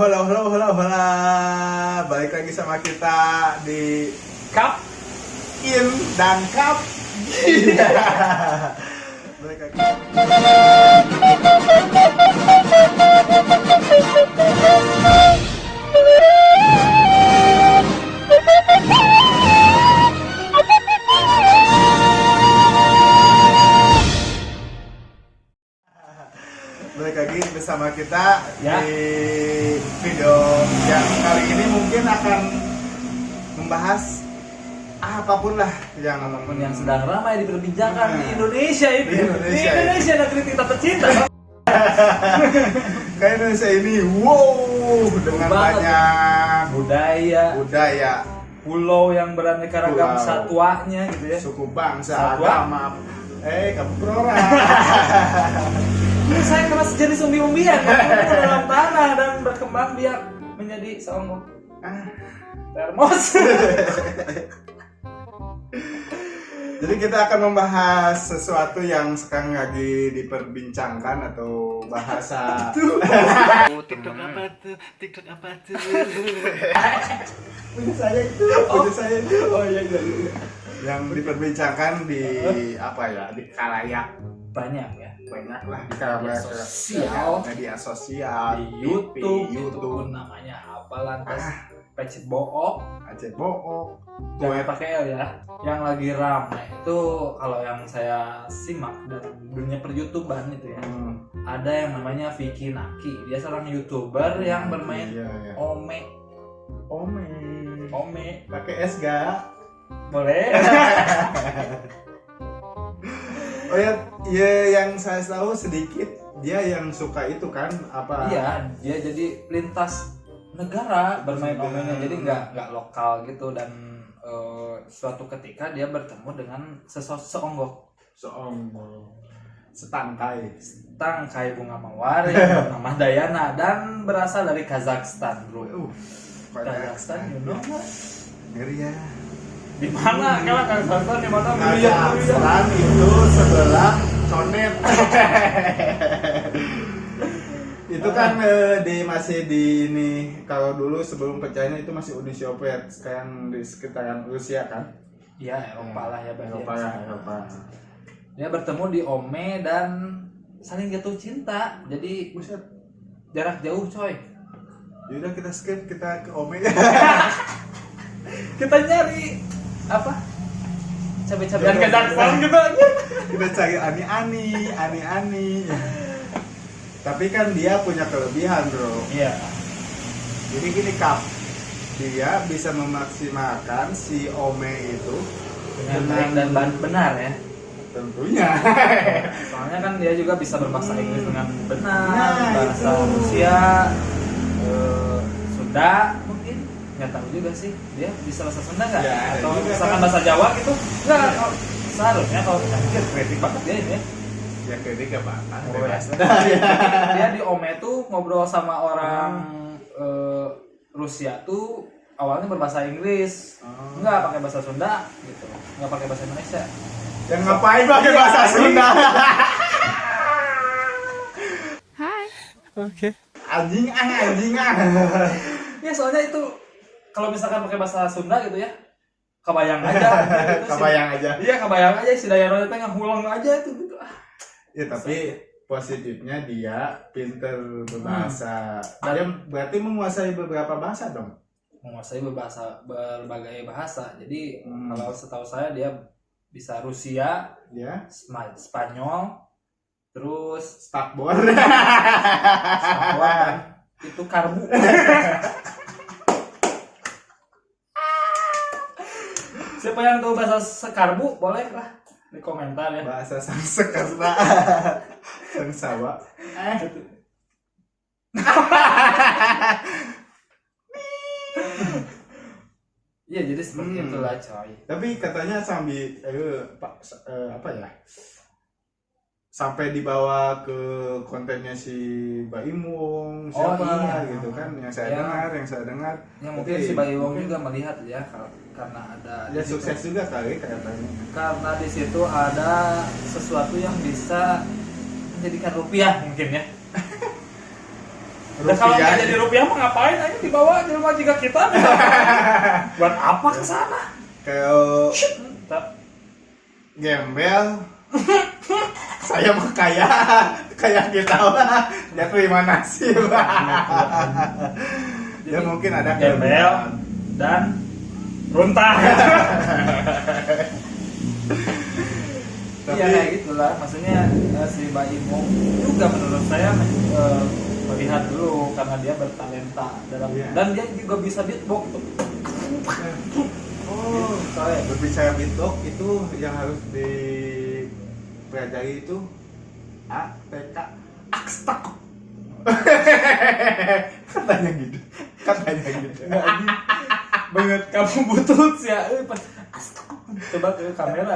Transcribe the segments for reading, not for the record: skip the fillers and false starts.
Hola. Balik lagi sama kita di Cup In dan Cup. Balik lagi. Balik lagi bersama kita Ya. di video yang kali ini mungkin akan membahas apapun lah yang sedang ramai diperbincangkan di Indonesia ini. Di Indonesia, Di Indonesia negeri kita tercinta. Kayak Indonesia ini wow dengan Banget. banyak budaya, pulau yang beraneka ragam Pulau. satwanya gitu ya. suku bangsa Satwa. agama kamu perora. Ini saya keras jenis umbi-umbian yang tumbuh ke dalam tanah dan berkembang biak menjadi seonggok termos. Jadi kita akan membahas sesuatu yang sekarang lagi diperbincangkan atau bahasa TikTok apa tuh? punya saya itu. Oh iya. Yang diperbincangkan di apa ya, di khalayak Banyak ya. banyak lah di Media khalayak sosial. media sosial, Di YouTube, TV, itu pun namanya apa lantas pecet book. Aceh Book, Jangan pakai L ya. Yang lagi ramai itu kalau yang saya simak dan dunia per-YouTubean itu ya. Ada yang namanya Vicky Naki. Dia seorang YouTuber yang bermain iya. Ome. Pakai S gak? Boleh? Oh ya, yang saya tahu sedikit dia yang suka itu kan apa? Iya, dia jadi lintas negara bermain omenya. Jadi nggak lokal gitu dan suatu ketika dia bertemu dengan seonggok setangkai bunga mawar yang bernama Dayana dan berasal dari Kazakhstan, bro. Kazakhstan, you know nggak? Ngeri ya. Di mana? Kalau Kazakhstan di mana? Kazakhstan itu sebelah Conet. Itu kan masih di ini, kalau dulu sebelum pecahnya itu masih Uni Soviet, sekarang di sekitaran Rusia kan? Iya, Eropa lah ya, Eropa. Dia bertemu di Ome dan saling jatuh cinta. Jadi Buset. jarak jauh, coy. Yaudah kita skip, kita ke Ome. Kita nyari apa? Cabai-cabean Kazakhstan gitu aja. Kita cari ani-ani. Tapi kan dia punya kelebihan, bro. Iya. Jadi gini, Kap, dia bisa memaksimalkan si Ome itu Dengan baik dan benar ya. tentunya. Soalnya kan dia juga bisa berbahasa Inggris dengan benar, Nah, bahasa itu. Rusia, Sunda mungkin. Nggak tahu juga sih. Dia bisa bahasa Sunda nggak? Ya, ada Atau juga misalkan kan. bahasa Jawa gitu? Nggak. Seharusnya kalau kita kreatif banget dia ini. Ya ketiga apa? Oh, ya. Dia di Ome tuh ngobrol sama orang Rusia tuh awalnya berbahasa Inggris, nggak pakai bahasa Sunda gitu, nggak pakai bahasa Indonesia. Yang ngapain pakai bahasa Sunda? Oke. Anjing. Ya soalnya itu kalau misalkan pakai bahasa Sunda gitu ya, kebayang aja. Gitu, Kebayang aja. Iya kebayang aja si Dayana itu ngulang aja itu gitu. Ya tapi positifnya dia pinter berbahasa. Dan- Dia berarti menguasai beberapa bahasa dong. Menguasai berbagai bahasa. Jadi Hmm. kalau setahu saya dia bisa Rusia, Ya, Spanyol, terus startboard. Papua dan itu karbu. Siapa yang tahu bahasa sekarbu boleh lah di komentar ya. Bahasa Sanskerta. Sangsawa. Iya jadi seperti itulah coy. Tapi katanya apa ya? Sampai dibawa ke kontennya si Baimung siapa iya. gitu kan yang saya Ya. dengar. Yang mungkin si Bayi Wong juga melihat ya karena ada Ya di situ. sukses juga kali katanya. Karena di situ ada sesuatu yang bisa menjadikan rupiah mungkin ya. Dan kalau Rupiah. nggak jadi rupiah mah ngapain aja dibawa di rumah jika kita? Buat apa ke sana? Kayak Tak. gembel. Saya mah kayak kita lah. Ya terima nasib. Ya mungkin ada gembel kelebihan. dan runtah. Iya kayak gitulah, maksudnya si Mbak Imo juga menurut saya melihat dulu karena dia bertalenta dalam Iya. dan dia juga bisa beatbox tuh. Oh, soalnya berbicara beatbox itu yang harus dipelajari itu ATK akstak. Katanya gitu. Enggak banget kamu butut sih ya. Coba ke kamera.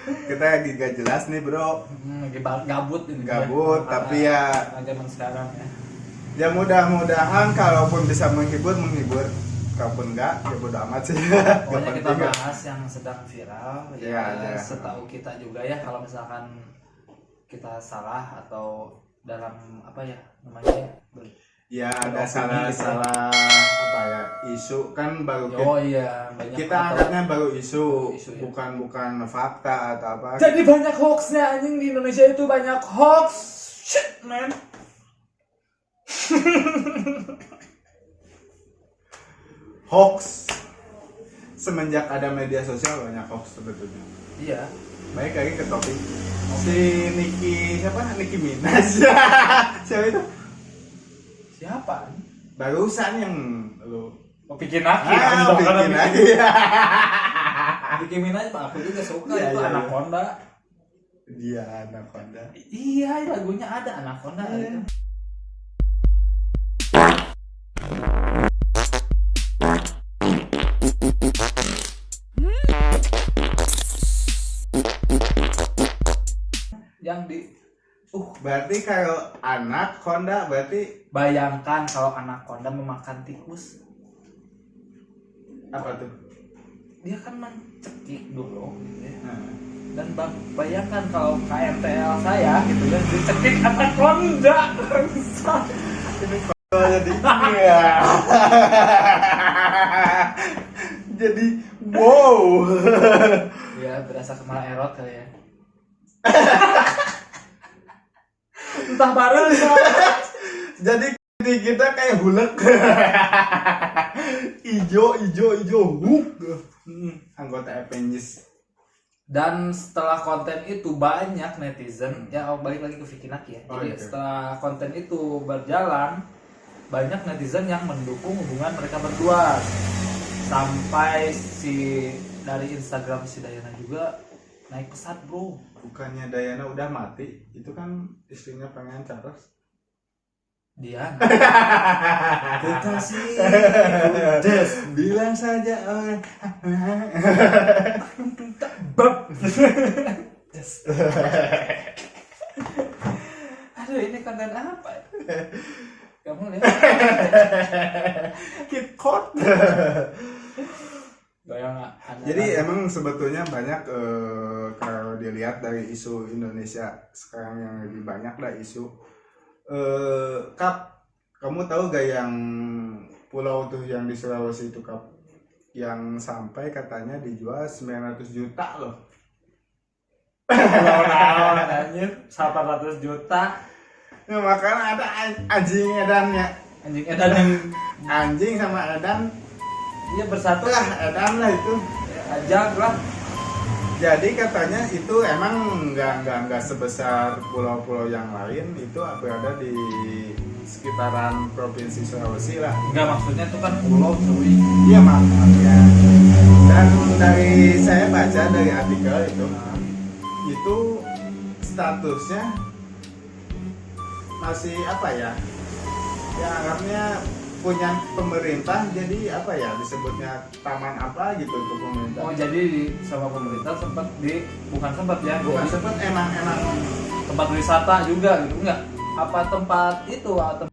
Kita lagi gak jelas nih bro. Lagi gabut ini. Gabut, tapi ya zaman sekarang ya. ya mudah-mudahan kalaupun bisa menghibur, kalaupun enggak ya bodo amat sih. Pokoknya Gak kita penting. bahas yang sedang viral Iya, ya, iya. setahu kita juga ya, kalau misalkan kita salah atau dalam apa ya namanya Ya ada Beropini gitu. salah apa ya, isu kan baru oh iya banyak kita atau- angkatnya baru isu, Isu, ya. bukan fakta atau apa. jadi banyak hoaxnya anjing, di Indonesia itu banyak hoax shit man. Hoax semenjak ada media sosial banyak hoax sebetulnya. Iya Baik lagi ke topik si Nicki Minaj. Siapa itu? siapa Barusan yang lu bikin laki bikin lagi. Nicki Minaj mah aku juga suka Iya, itu iya, Anaconda. Dia Anaconda. Iya lagunya ada Anaconda Iya. itu. Yang di Berarti kalau Anaconda berarti bayangkan kalau Anaconda memakan tikus, apa tuh? dia kan mencekik dulu gitu ya. Nah. Dan bayangkan kalau KMTL saya gitu kan dicekik Anaconda. Oh, jadi ini ya. Jadi wow. Ya berasa kemana erot kali ya. Entah bareng Jadi kita kayak hulek. Ijo huk. Anggota Avengers. Dan setelah konten itu banyak netizen ya, balik lagi ke Vicky Naki ya. Oh, Jadi gitu. setelah konten itu berjalan, banyak netizen yang mendukung hubungan mereka berdua. Sampai si dari Instagram si Dayana juga naik pesat, bro. Bukannya Dayana udah mati? Itu kan istrinya pengen Charles. Diana. Kekasih. Des. Bilang saja orang. Bab. Des. Aduh, ini konten apa? Kamu lihat. Kit-kot. Jadi emang sebetulnya banyak kalau dilihat dari isu Indonesia sekarang yang lebih banyak lah isu Kap, kamu tahu gak yang pulau tuh yang di Sulawesi itu Kap, yang sampai katanya dijual 900 juta loh. Pulau anjir 800 juta. Ya makanya ada anjing edannya, Anjing edan yang anjing sama edan dia bersatu lah, edan lah itu. ajak lah. Jadi katanya itu emang nggak sebesar pulau-pulau yang lain, itu berada di sekitaran provinsi Sulawesi lah. Enggak, maksudnya itu kan pulau cuy. Iya makanya. Dan dari saya baca dari artikel itu statusnya masih apa ya? Ya anggapnya punya pemerintah, jadi apa ya disebutnya taman apa gitu untuk pemerintah. Oh, jadi sama pemerintah sempat bukan sempat ya. Bukan jadi sempat emang tempat wisata juga gitu enggak? Apa tempat itu atau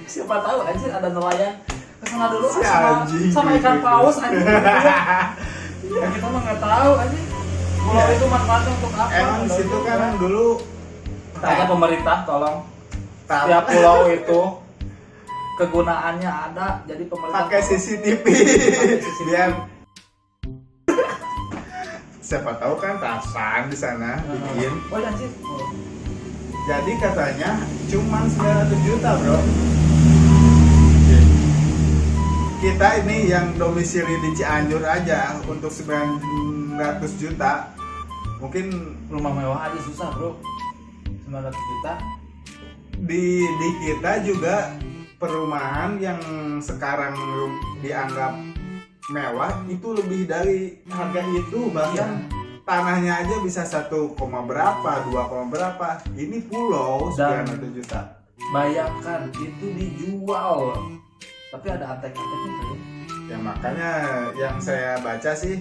siapa tahu anjir ada nelayan ke sana dulu Si sama, anjing sama gitu. ikan paus anjing gitu ya. Ya kita mah nggak tahu anjing. Pulau itu manfaatnya untuk apa? Emang di situ kan dulu Tanya pemerintah tolong. tak Setiap pulau itu kegunaannya ada, jadi pemerintah pakai tolong. CCTV. CCTV. Dia siapa tahu kan pasang di sana bikin. Oh anjir. Jadi katanya cuman 900 juta, Bro. Kita ini yang domisili di Cianjur aja untuk 900 juta. Mungkin Rumah mewah aja susah, Bro. 900 juta. di kita juga perumahan yang sekarang dianggap mewah itu lebih dari harga itu, bahkan tanahnya aja bisa 1, berapa 2, berapa. Ini pulau Dan 900 juta. bayangkan itu dijual, tapi ada antek-anteknya tuh ya. Ya makanya yang saya baca sih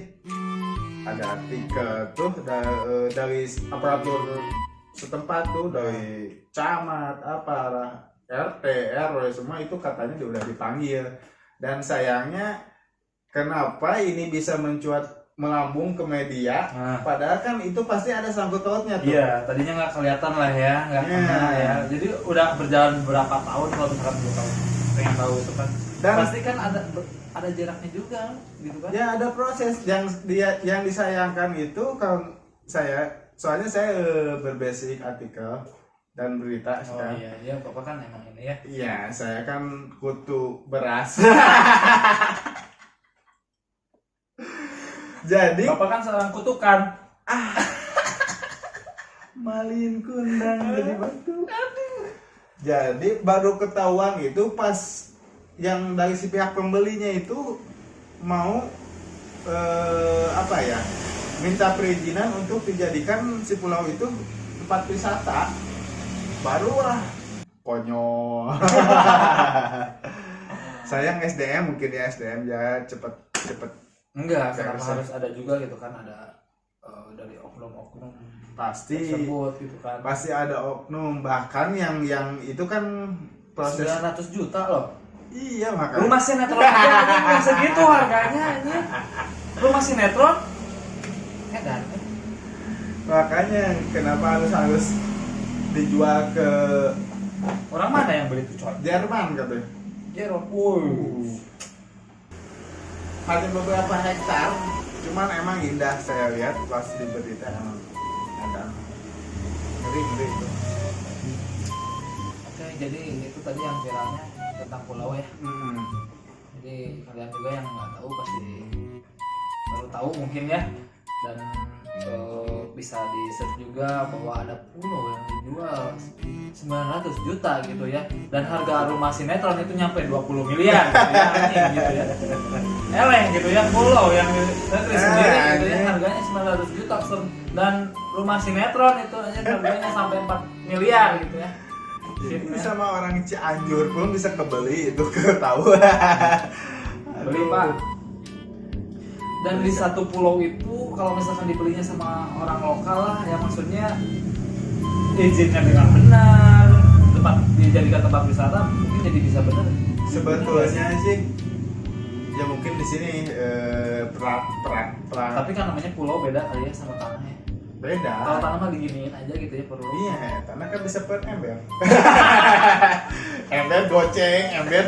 ada artikel tuh dari aparatur setempat tuh, dari camat RT RW semua itu katanya udah dipanggil. Dan sayangnya kenapa ini bisa mencuat melambung ke media, padahal kan itu pasti ada sangkut pautnya tuh. Iya, tadinya nggak kelihatan lah ya, nggak kena ya. Jadi udah berjalan beberapa tahun, kalau misalkan belum tahu, pengen tahu itu kan. Dan Pasti kan ada jaraknya juga, gitu kan? ya ada proses yang disayangkan itu kalau soalnya saya berbasic artikel dan berita Oh sekarang. iya, Bapak kan emang ini ya. Iya, saya kan kutu beras. Jadi Bapak kan seorang kutukan. malin kundang jadi batu. Jadi baru ketahuan itu pas yang dari si pihak pembelinya itu mau minta perizinan untuk dijadikan si pulau itu tempat wisata. Barulah konyol. Sayang SDM, mungkin ya SDM ya cepet Enggak, Saya kenapa rasa. harus ada juga gitu kan, ada dari oknum-oknum pasti tersebut gitu kan. pasti ada oknum, bahkan yang itu kan proses 900 juta loh. iya makanya Rumah sinetron aja anjing yang segitu harganya anjing. Rumah sinetron edan. makanya kenapa harus dijual ke Orang mana yang beli itu coy? Jerman katanya. Jerman. Hanya beberapa hektar, cuman emang indah saya lihat pas di berita, emang ada ngeri itu. Oke, jadi itu tadi yang viralnya tentang pulau ya. Jadi kalian juga yang nggak tahu pasti baru tahu mungkin ya, dan bisa di search juga bahwa ada pulau yang dijual 900 juta gitu ya, dan harga rumah sinetron itu nyampe 20 miliar gitu ya, anjing gitu ya. Eleng gitu ya, pulau yang negeri sendiri gitu ya, harganya 900 juta, dan rumah sinetron itu aja harganya sampai 4 miliar gitu ya. Ini sama orang Cianjur pun bisa kebeli itu ketahuan. Beli Pak. Dan di satu pulau itu kalau misalkan dibelinya sama orang lokal lah, ya maksudnya izinnya dengan benar, tempat dijadikan tempat wisata mungkin jadi bisa benar. Sebetulnya sih ya mungkin di sini peran Tapi kan namanya pulau beda kali ya sama tanahnya. beda. Kalau tanah mah diginiin aja gitu ya perlu. Iya, karena kan bisa per ember. ember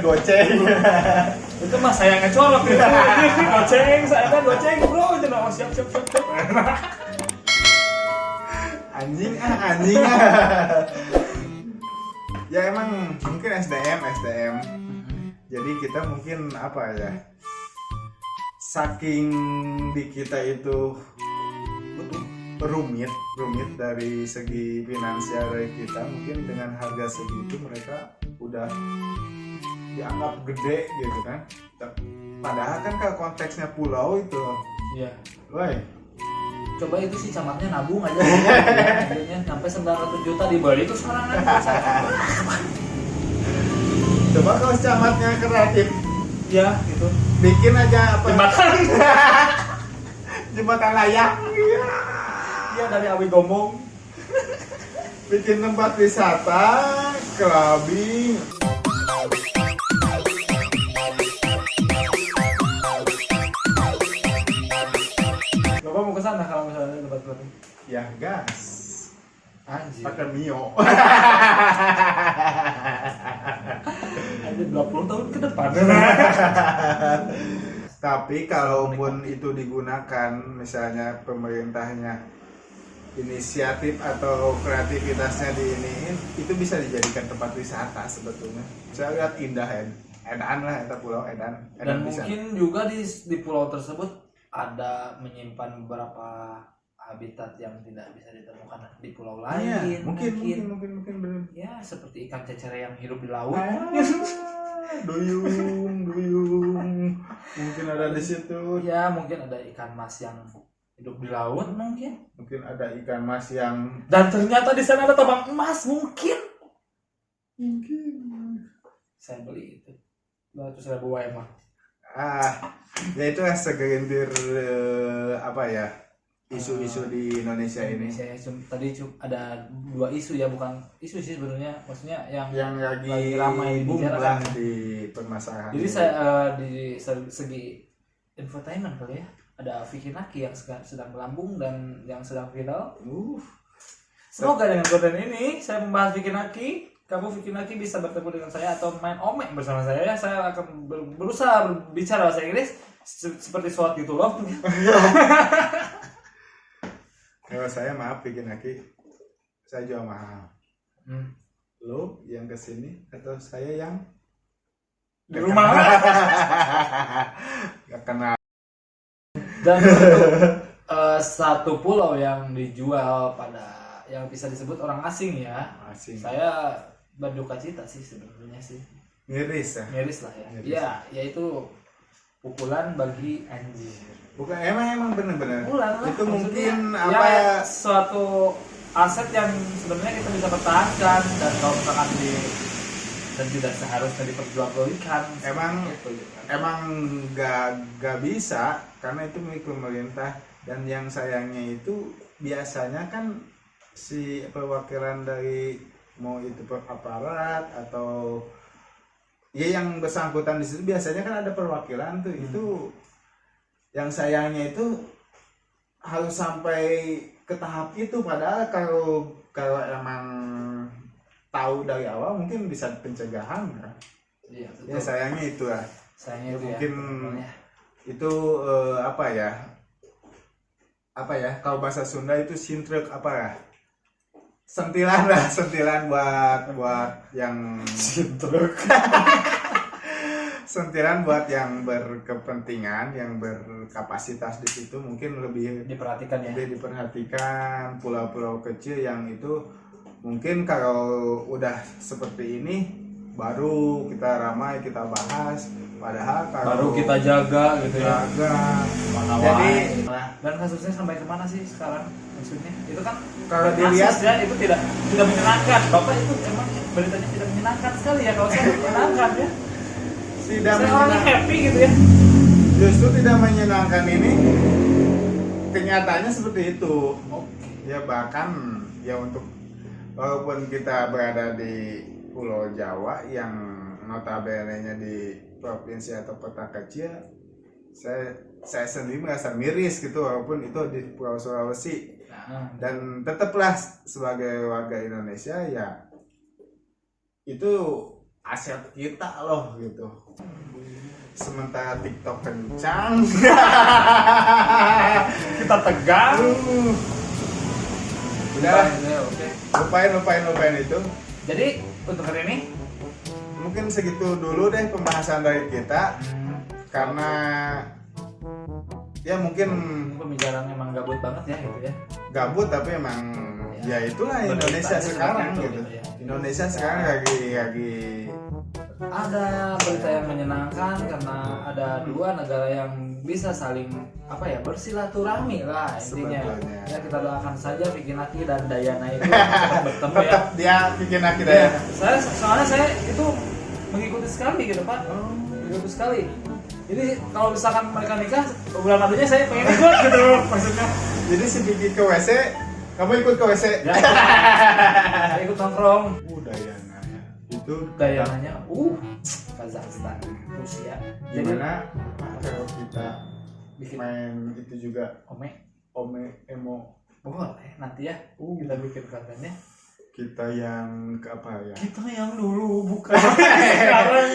goceng. Itu mah saya ngecolok gitu. Goceng, saya kan goceng bro, jangan siap. Anjing. Ya emang mungkin SDM. Jadi kita mungkin apa ya? Saking di kita itu rumit dari segi finansial kita, mungkin dengan harga segitu mereka udah dianggap gede gitu kan. Padahal kan kalau konteksnya pulau itu, Iya. woi, Coba itu si camatnya nabung aja ya, sampai 900 juta dibeli itu sekarang kan. coba kalau camatnya kreatif, Ya, gitu. bikin aja apa? Jembatan. Jembatan layang. Iya dari Awi Gombong. Bikin tempat wisata, clubbing. sana kalau misalnya tempat pelatihan? Ya gas. Anjir. Pakai Mio. Anjir 20 tahun ke depan. Tapi kalaupun itu digunakan, misalnya pemerintahnya inisiatif atau kreativitasnya diiniin, itu bisa dijadikan tempat wisata sebetulnya. Saya lihat indah edan lah, eta pulau edan Dan bisa. mungkin juga di pulau tersebut ada menyimpan beberapa habitat yang tidak bisa ditemukan di pulau lain. Iya, mungkin benar. Ya seperti ikan cecer yang hidup di laut. Duyung mungkin ada di situ. Ya mungkin ada ikan mas yang hidup di laut mungkin. Mungkin ada ikan mas yang Dan ternyata di sana ada tambang emas mungkin. Saya beli itu 200.000 wae mah. ya itu segelintir apa ya, isu-isu di Indonesia ini Saya tadi ada 2 isu ya, bukan isu sih sebenarnya, maksudnya yang lagi ramai boom dibicarakan. lah di permasalahan Jadi ini. saya di segi infotainment kali ya, ada Vicky Naki yang sedang melambung dan yang sedang viral. Semoga dengan konten ini saya membahas Vicky Naki, kamu Vicky Naki bisa bertemu dengan saya atau main omek bersama saya. Saya akan berusaha berbicara bahasa Inggris seperti sholat gitu loh. Kalau saya maaf bikin Aki, saya juga mahal. Lo yang kesini atau saya yang Di rumah. Gak kenal. Dan untuk satu pulau yang dijual pada yang bisa disebut orang asing ya, Asing. saya berduka cita sih sebenarnya sih, Miris ya. miris lah ya. Miris. Iya, yaitu pukulan bagi anjir. Bukan emang bener-bener. Pukulan lah. Itu mungkin Maksudnya, apa ya, suatu aset yang sebenarnya kita bisa pertahankan dan kalau misalkan dan tidak seharusnya diperjualbelikan. Emang gak bisa karena itu milik pemerintah, dan yang sayangnya itu biasanya kan si perwakilan dari mau itu aparat atau ya yang bersangkutan di situ biasanya kan ada perwakilan tuh. Itu yang sayangnya itu harus sampai ke tahap itu, padahal kalau emang tahu dari awal mungkin bisa pencegahan kan. Iya, Ya sayangnya itu lah. sayangnya itu Mungkin ya. itu apa ya kalau bahasa Sunda itu sintrek apa ya, sentilan buat yang Sintruk. sentilan buat yang berkepentingan, yang berkapasitas di situ mungkin lebih Diperhatikan ya. diperhatikan. Pulau-pulau kecil yang itu mungkin kalau udah seperti ini baru kita ramai, kita bahas, padahal kalau Baru kita jaga gitu ya. jaga. Mana Jadi wae. Dan kasusnya sampai kemana sih sekarang maksudnya? Itu kan kalau kasus dilihat ya itu tidak menyenangkan. Bapak itu emang beritanya tidak menyenangkan sekali ya, kalau saya menyenangkan ya. tidak Saya orangnya menyenang- happy gitu ya. justru tidak menyenangkan ini kenyataannya seperti itu. Ya bahkan ya untuk walaupun kita berada di Pulau Jawa yang notabene-nya di provinsi atau kota kecil, saya sendiri merasa miris gitu walaupun itu di Pulau Sulawesi. Dan tetaplah sebagai warga Indonesia ya itu aset kita loh gitu. Sementara TikTok kencang, Kita tegang. udah Oke. lupain itu. Jadi untuk hari ini Mungkin segitu dulu deh pembahasan dari kita, karena ya mungkin pembicaraan emang gabut banget ya gitu ya. gabut tapi emang ya itulah Indonesia Beritanya sekarang seperti itu gitu. gitu ya. Indonesia sekarang lagi Ada berita yang menyenangkan karena ada 2 negara yang bisa saling bersilaturahmi lah intinya. Sebetulnya. Ya kita doakan saja Vicky Naki dan Dayana itu cepat bertemu ya. tetap dia bikin Ya, akhirnya. soalnya saya itu mengikuti sekali gitu Pak. Mengikuti sekali. Jadi kalau misalkan mereka nikah bulan madunya saya pengen ikut gitu maksudnya. Jadi si Vicky ke WC, kamu ikut ke WC? Ya, saya ikut nongkrong. Dayana ya. Itu Dayananya Kazakhstan, Rusia. Jadi gimana kalau kita bikin main itu juga Ome. emo. Boleh nanti ya. Kita bikin kontennya. Kita yang ke apa ya? Kita yang dulu bukan sekarang.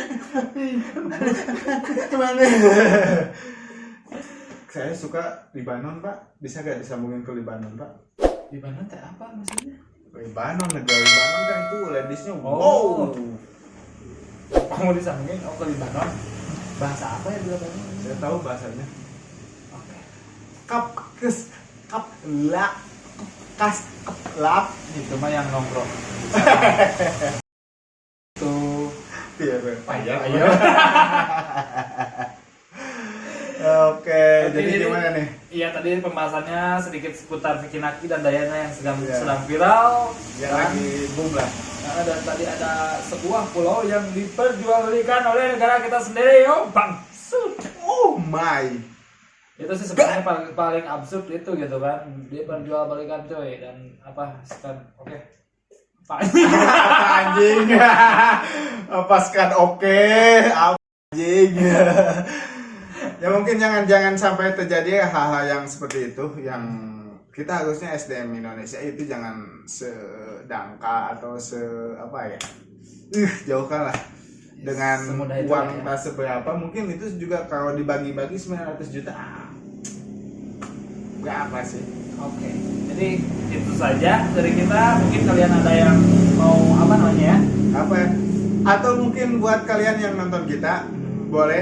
Kemana? Saya suka Libanon, Pak. Bisa gak disambungin ke Libanon, Pak? Libanon teh apa maksudnya? Libanon, negara Libanon kan itu ladiesnya Oh. wow. Kamu disambungin ke Libanon. Bahasa apa ya di Libanon? Saya tahu bahasanya. Oke. Kap lap kas lap Itu mah yang nongkrong. Tuh. iya Ayo. Oke, jadi gimana nih? Iya, tadi pembahasannya sedikit seputar Vicky Naki dan Dayana yang sedang Iya. sedang viral. Ya kan? lagi boom lah. Dan tadi ada sebuah pulau yang diperjualbelikan oleh negara kita sendiri, Bang. Oh my. Itu sih sebenarnya paling absurd itu gitu kan. Dia perjualbelikan coy dan apa sekarang oke. Apa anjing? Apa skan oke? Anjing. Ya mungkin jangan sampai terjadi hal-hal yang seperti itu yang kita harusnya SDM Indonesia itu jangan sedangka atau apa ya. Jauhkan lah dengan Semudah itu uang ya. tak seberapa mungkin itu juga kalau dibagi-bagi 900 juta nggak apa sih. Oke. Jadi itu saja dari kita. Mungkin kalian ada yang mau apa namanya ya? Apa ya? Atau mungkin buat kalian yang nonton kita boleh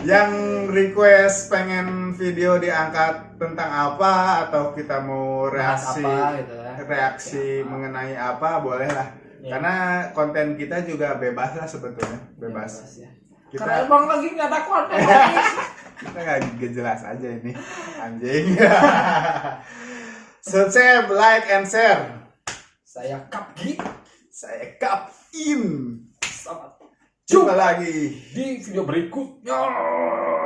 yang request pengen video diangkat tentang apa atau kita mau Bahas reaksi apa gitu ya. reaksi Apa. mengenai apa boleh lah. Ya. Karena konten kita juga bebas lah sebetulnya, bebas. Ya. Kita Karena emang lagi nggak ada konten lagi. kita nggak jelas aja ini anjing. Subscribe, like, and share. Saya Kapgi. Saya Kap In. Selamat Jumpa lagi. di video berikutnya.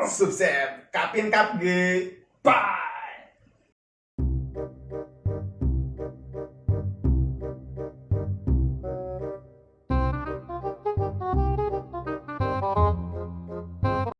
Subscribe Kapin Kap G. Bye.